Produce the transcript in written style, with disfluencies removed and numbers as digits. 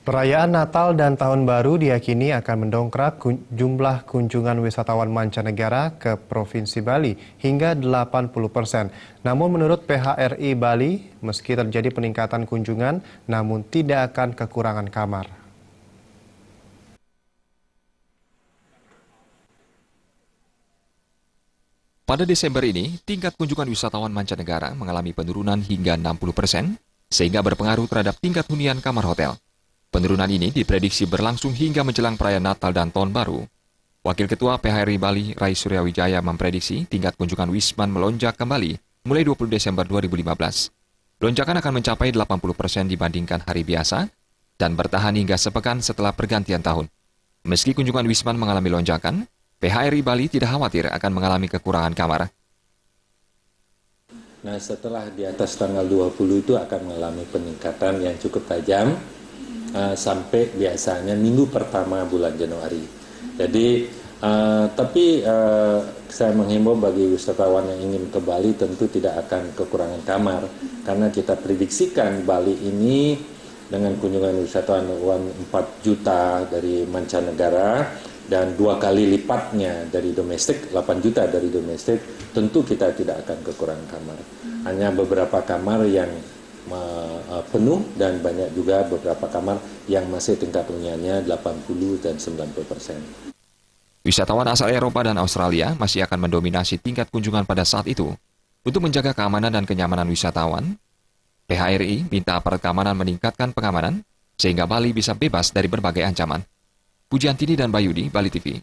Perayaan Natal dan Tahun Baru diyakini akan mendongkrak jumlah kunjungan wisatawan mancanegara ke Provinsi Bali hingga 80%. Namun menurut PHRI Bali, meski terjadi peningkatan kunjungan, namun tidak akan kekurangan kamar. Pada Desember ini, tingkat kunjungan wisatawan mancanegara mengalami penurunan hingga 60%, sehingga berpengaruh terhadap tingkat hunian kamar hotel. Penurunan ini diprediksi berlangsung hingga menjelang perayaan Natal dan Tahun Baru. Wakil Ketua PHRI Bali, Rai Suryawijaya, memprediksi tingkat kunjungan Wisman melonjak kembali mulai 20 Desember 2015. Lonjakan akan mencapai 80% dibandingkan hari biasa dan bertahan hingga sepekan setelah pergantian tahun. Meski kunjungan Wisman mengalami lonjakan, PHRI Bali tidak khawatir akan mengalami kekurangan kamar. Nah, setelah di atas tanggal 20 itu akan mengalami peningkatan yang cukup tajam sampai biasanya minggu pertama bulan Januari. Jadi, tapi saya menghimbau bagi wisatawan yang ingin ke Bali tentu tidak akan kekurangan kamar karena kita prediksikan Bali ini dengan kunjungan wisatawan 4 juta dari mancanegara dan 2 kali lipatnya dari domestik, 8 juta dari domestik, tentu kita tidak akan kekurangan kamar. Hanya beberapa kamar yang penuh dan banyak juga beberapa kamar yang masih tingkat huniannya 80 dan 90%. Wisatawan asal Eropa dan Australia masih akan mendominasi tingkat kunjungan pada saat itu. Untuk menjaga keamanan dan kenyamanan wisatawan, PHRI minta aparat keamanan meningkatkan pengamanan sehingga Bali bisa bebas dari berbagai ancaman. Pujiantini dan Bayudi, Bali TV.